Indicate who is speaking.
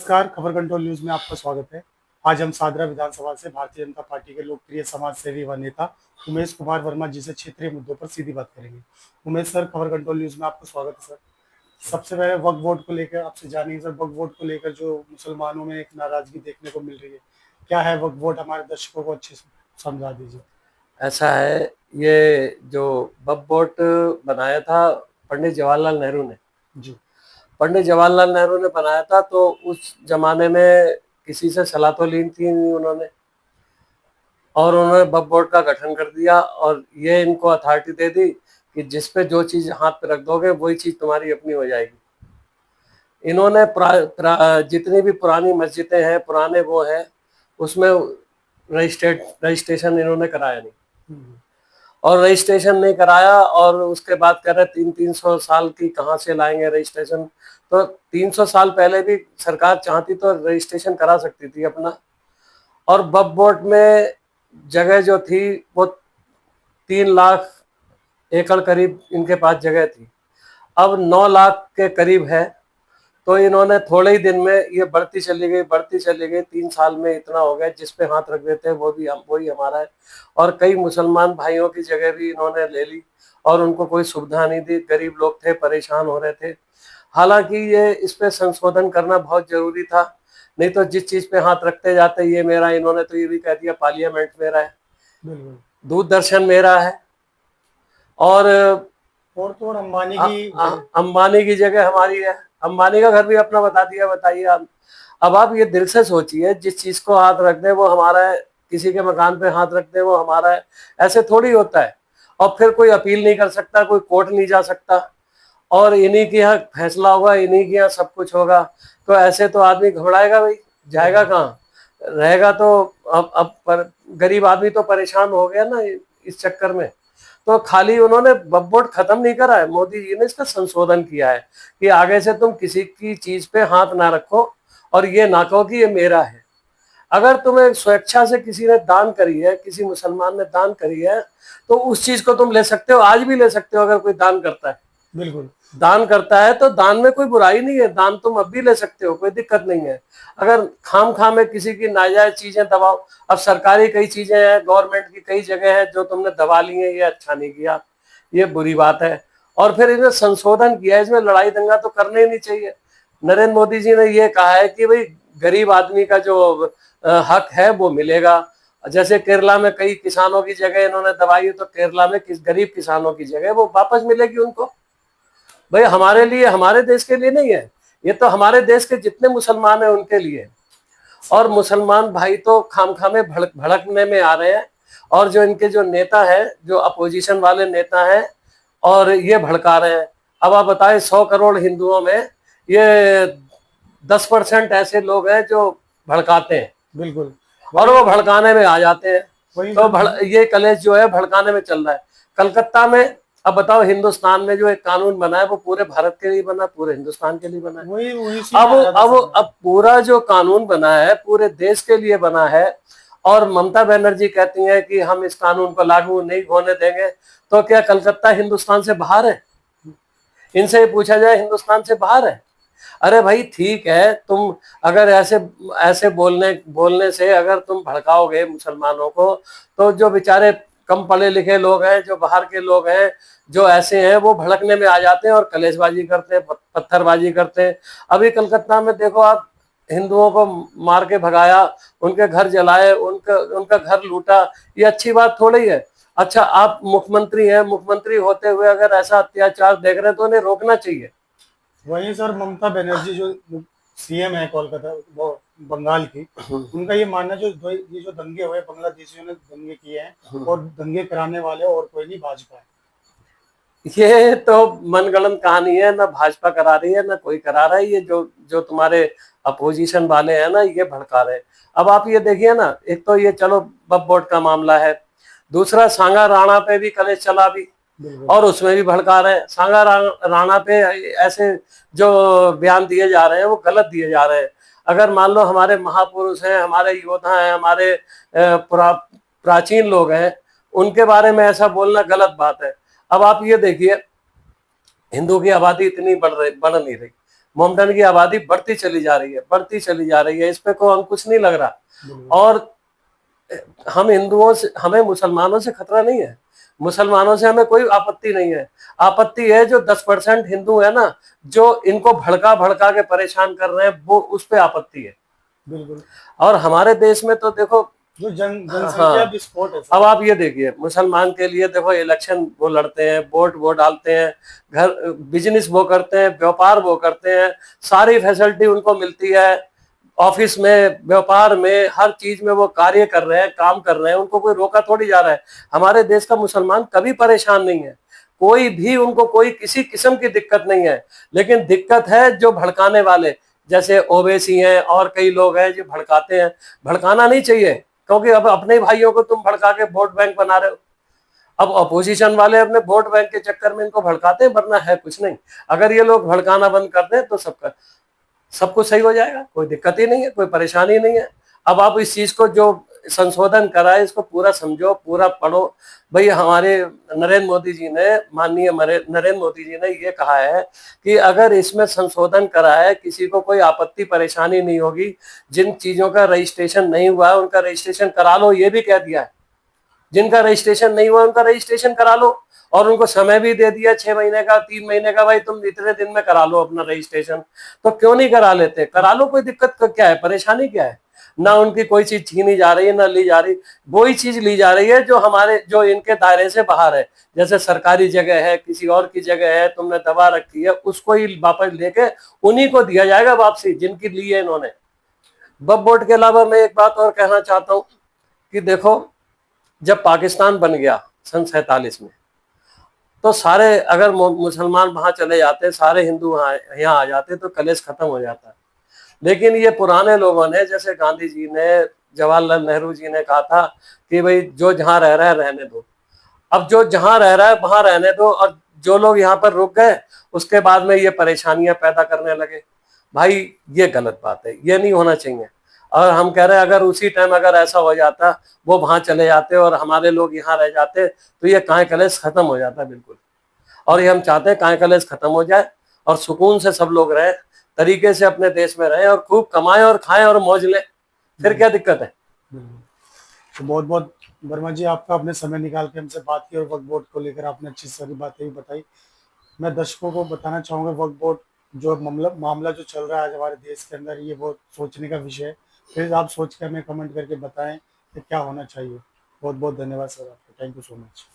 Speaker 1: नमस्कार, खबर control news में आपका स्वागत है। आज हम सादरा विधानसभा से भारतीय जनता पार्टी के लोकप्रिय समाज सेवी व नेता उमेश कुमार वर्मा जी से क्षेत्रीय मुद्दों पर सीधी बात करेंगे। उमेश सर, खबर कंट्रोल न्यूज में आपका स्वागत है सर। सबसे पहले वक्फ बोर्ड को लेकर आपसे जानेंगे सर। वक्फ बोर्ड को लेकर जो मुसलमानों में एक नाराजगी देखने को मिल रही है, क्या है वक्फ बोर्ड? हमारे दर्शकों को अच्छे से समझा दीजिए।
Speaker 2: ऐसा है, ये जो वक्फ बोर्ड बनाया था पंडित जवाहरलाल नेहरू ने।
Speaker 1: जी।
Speaker 2: पंडित जवाहरलाल नेहरू ने बनाया था, तो उस जमाने में किसी से सलाह तो ली थी नहीं उन्होंने, और उन्होंने वक्फ बोर्ड का गठन कर दिया और ये इनको अथॉरिटी दे दी कि जिस पे जो चीज हाथ पे रख दोगे वही चीज तुम्हारी अपनी हो जाएगी। इन्होंने जितनी भी पुरानी मस्जिदें हैं, पुराने वो है, उसमें रजिस्ट्रेशन इन्होंने कराया नहीं, और रजिस्ट्रेशन नहीं कराया। और उसके बाद कह रहे 300 साल की कहाँ से लाएंगे रजिस्ट्रेशन। तो 300 साल पहले भी सरकार चाहती तो रजिस्ट्रेशन करा सकती थी अपना। और वक्फ बोर्ड में जगह जो थी वो 3 लाख एकड़ करीब इनके पास जगह थी, अब 9 लाख के करीब है। तो इन्होंने थोड़े ही दिन में ये बढ़ती चली गई 3 साल में इतना हो गया, जिस पे हाथ रख देते हैं वो भी वही हमारा है। और कई मुसलमान भाइयों की जगह भी इन्होंने ले ली और उनको कोई सुविधा नहीं दी। गरीब लोग थे, परेशान हो रहे थे। हालांकि ये इस पे संशोधन करना बहुत जरूरी था, नहीं तो जिस चीज पे हाथ रखते जाते ये मेरा, इन्होंने तो ये भी कह दिया पार्लियामेंट मेरा है, दूरदर्शन मेरा है, और
Speaker 1: तो
Speaker 2: अंबानी की जगह हमारी है। अंबानी का घर भी अपना बता दिया। बताइए आप, अब आप ये दिल से सोचिए, जिस चीज को हाथ रख दे वो हमारा है, किसी के मकान पे हाथ रख दे वो हमारा है, ऐसे थोड़ी होता है। और फिर कोई अपील नहीं कर सकता, कोई कोर्ट नहीं जा सकता, और इन्हीं के यहाँ फैसला होगा, इन्हीं के यहाँ सब कुछ होगा। तो ऐसे तो आदमी घबराएगा भाई, जाएगा कहाँ, रहेगा तो। अब पर गरीब आदमी तो परेशान हो गया ना इस चक्कर में। तो खाली उन्होंने वक्फ बोर्ड खत्म नहीं करा है, मोदी जी ने इसका संशोधन किया है कि आगे से तुम किसी की चीज पे हाथ ना रखो और ये ना कहो कि ये मेरा है। अगर तुम्हें स्वेच्छा से किसी ने दान करी है, किसी मुसलमान ने दान करी है, तो उस चीज को तुम ले सकते हो, आज भी ले सकते हो। अगर कोई दान करता है,
Speaker 1: बिल्कुल
Speaker 2: दान करता है तो दान में कोई बुराई नहीं है, दान तुम अब भी ले सकते हो, कोई दिक्कत नहीं है। अगर खाम खा में किसी की नाजायज चीजें दबाओ, अब सरकारी कई चीजें हैं, गवर्नमेंट की कई जगह है जो तुमने दबा ली है, ये अच्छा नहीं किया, ये बुरी बात है। और फिर इसमें संशोधन किया, इसमें लड़ाई दंगा तो करने ही नहीं चाहिए। नरेंद्र मोदी जी ने ये कहा है कि भाई गरीब आदमी का जो हक है वो मिलेगा। जैसे केरला में कई किसानों की जगह इन्होंने दबाई है, तो केरला में गरीब किसानों की जगह वो वापस मिलेगी उनको। भाई हमारे लिए, हमारे देश के लिए नहीं है, ये तो हमारे देश के जितने मुसलमान हैं उनके लिए। और मुसलमान भाई तो खामखा में भड़कने में आ रहे हैं, और जो इनके जो नेता है, जो अपोजिशन वाले नेता हैं, और ये भड़का रहे हैं। अब आप बताएं, 100 करोड़ हिंदुओं में ये 10% ऐसे लोग हैं जो भड़काते हैं।
Speaker 1: बिल्कुल,
Speaker 2: और वो भड़काने में आ जाते हैं। तो ये कलेश जो है भड़काने में चल रहा है। कलकत्ता में, अब बताओ, हिंदुस्तान में जो एक कानून बना है वो पूरे भारत के लिए बना, पूरे हिंदुस्तान के लिए बना है। अब पूरा जो कानून बना है पूरे देश के लिए बना है, और ममता बनर्जी कहती है कि हम इस कानून को लागू नहीं होने देंगे। तो क्या कलकत्ता हिंदुस्तान से बाहर है? इनसे पूछा जाए, हिंदुस्तान से बाहर है? अरे भाई ठीक है, तुम अगर ऐसे ऐसे बोलने से अगर तुम भड़काओगे मुसलमानों को, तो जो बेचारे कम पढ़े लिखे लोग हैं, जो बाहर के लोग हैं, जो ऐसे हैं, वो भड़कने में आ जाते हैं और कलेशबाजी करते हैं, पत्थरबाजी करते हैं। अभी कलकत्ता में देखो आप, हिंदुओं को मार के भगाया, उनके घर जलाए, उनका घर लूटा, ये अच्छी बात थोड़ी है। अच्छा, आप मुख्यमंत्री हैं, मुख्यमंत्री होते हुए अगर ऐसा अत्याचार देख रहे हैं तो उन्हें रोकना चाहिए।
Speaker 1: वहीं सर, ममता बनर्जी जो सीएम है कोलकाता, वो बंगाल की, उनका ये मानना ये जो दंगे हुए, बांग्लादेशियों ने दंगे किए हैं और दंगे कराने वाले और कोई नहीं, भाजपा है।
Speaker 2: ये तो मनगढ़ंत कहानी है, ना भाजपा करा रही है ना कोई करा रहा है। ये जो तुम्हारे अपोजिशन वाले हैं ना, ये भड़का रहे हैं। अब आप ये देखिए ना, एक तो ये चलो वक्फ बोर्ड का मामला है, दूसरा सांगा राणा पे भी कलेश चला भी, और उसमें भी भड़का रहे हैं। सांगा राणा पे ऐसे जो बयान दिए जा रहे हैं वो गलत दिए जा रहे हैं। अगर मान लो हमारे महापुरुष हैं, हमारे योद्धा हैं, हमारे प्राचीन लोग हैं, उनके बारे में ऐसा बोलना गलत बात है। अब आप ये देखिए, हिंदू की आबादी इतनी बढ़ नहीं रही, मोमडन की आबादी बढ़ती चली जा रही है, बढ़ती चली जा रही है, इस पे कोई अंकुश नहीं लग रहा। और हम हिंदुओं से, हमें मुसलमानों से खतरा नहीं है, मुसलमानों से हमें कोई आपत्ति नहीं है। आपत्ति है जो 10% हिंदू है ना, जो इनको भड़का भड़का के परेशान कर रहे हैं, वो उस पे आपत्ति है।
Speaker 1: बिल्कुल।
Speaker 2: और हमारे देश में तो देखो
Speaker 1: जो जनसंख्या विस्फोट है
Speaker 2: अब आप ये देखिए, मुसलमान के लिए देखो इलेक्शन वो लड़ते हैं, वोट वो डालते हैं, घर बिजनेस वो करते हैं, व्यापार वो करते हैं, सारी फैसिलिटी उनको मिलती है, ऑफिस में, व्यापार में, हर चीज में वो कार्य कर रहे हैं, काम कर रहे हैं, उनको कोई रोका थोड़ी जा रहा है। हमारे देश का मुसलमान कभी परेशान नहीं है, कोई भी उनको कोई किसी किस्म की दिक्कत नहीं है। लेकिन दिक्कत है जो भड़काने वाले, जैसे ओवैसी हैं और कई लोग हैं जो भड़काते हैं। भड़काना नहीं चाहिए, क्योंकि अब अपने भाइयों को तुम भड़का के वोट बैंक बना रहे हो। अब अपोजिशन वाले अपने वोट बैंक के चक्कर में इनको भड़काते हैं, वरना है कुछ नहीं। अगर ये लोग भड़काना बंद कर दें तो सब कुछ सही हो जाएगा, कोई दिक्कत ही नहीं है, कोई परेशानी नहीं है। अब आप इस चीज को जो संशोधन करा है इसको पूरा समझो, पूरा पढ़ो। भाई हमारे नरेंद्र मोदी जी ने, माननीय नरेंद्र मोदी जी ने ये कहा है कि अगर इसमें संशोधन करा है, किसी को कोई आपत्ति परेशानी नहीं होगी, जिन चीजों का रजिस्ट्रेशन नहीं हुआ है उनका रजिस्ट्रेशन करा लो, ये भी कह दिया है। जिनका रजिस्ट्रेशन नहीं हुआ उनका रजिस्ट्रेशन करा लो, और उनको समय भी दे दिया 6 महीने का, 3 महीने का, भाई तुम इतने दिन में करा लो अपना रजिस्ट्रेशन। तो क्यों नहीं करा लेते, करा लो, कोई दिक्कत क्या है, परेशानी क्या है। ना उनकी कोई चीज छीनी जा रही है, ना ली जा रही, वही चीज ली जा रही है जो इनके दायरे से बाहर है। जैसे सरकारी जगह है, किसी और की जगह है, तुमने दबा रखी है, उसको ही वापस लेके उन्हीं को दिया जाएगा वापसी, जिनकी ली है इन्होंने। वक्फ बोर्ड के अलावा मैं एक बात और कहना चाहता हूँ कि देखो, जब पाकिस्तान बन गया सन 47 में, तो सारे अगर मुसलमान वहां चले जाते, सारे हिंदू यहाँ आ जाते, तो कलेश खत्म हो जाता। लेकिन ये पुराने लोगों ने, जैसे गांधी जी ने, जवाहरलाल नेहरू जी ने कहा था कि भाई जो जहां रह रहा है रहने दो। अब जो जहां रह रहा है वहां रहने दो, और जो लोग यहाँ पर रुक गए उसके बाद में ये परेशानियां पैदा करने लगे। भाई ये गलत बात है, ये नहीं होना चाहिए। और हम कह रहे हैं अगर उसी टाइम अगर ऐसा हो जाता, वो वहां चले जाते और हमारे लोग यहाँ रह जाते, तो ये काय कलेश खत्म हो जाता बिल्कुल। और ये हम चाहते हैं काय कलेश खत्म हो जाए और सुकून से सब लोग रहें, तरीके से अपने देश में रहें और खूब कमाएं और खाएं और मौज लें, फिर क्या दिक्कत है।
Speaker 1: तो बहुत बहुत वर्मा जी, आपका अपने समय निकाल के हमसे बात की और वक्फ बोर्ड को लेकर आपने अच्छी सारी बातें भी बताई। मैं दर्शकों को बताना चाहूँगा, वक्फ बोर्ड जो मामला जो चल रहा है आज हमारे देश के अंदर, ये बहुत सोचने का विषय है। प्लीज़ आप सोच के हमें कमेंट करके बताएं कि क्या होना चाहिए। बहुत बहुत धन्यवाद सर आपका, थैंक यू सो मच।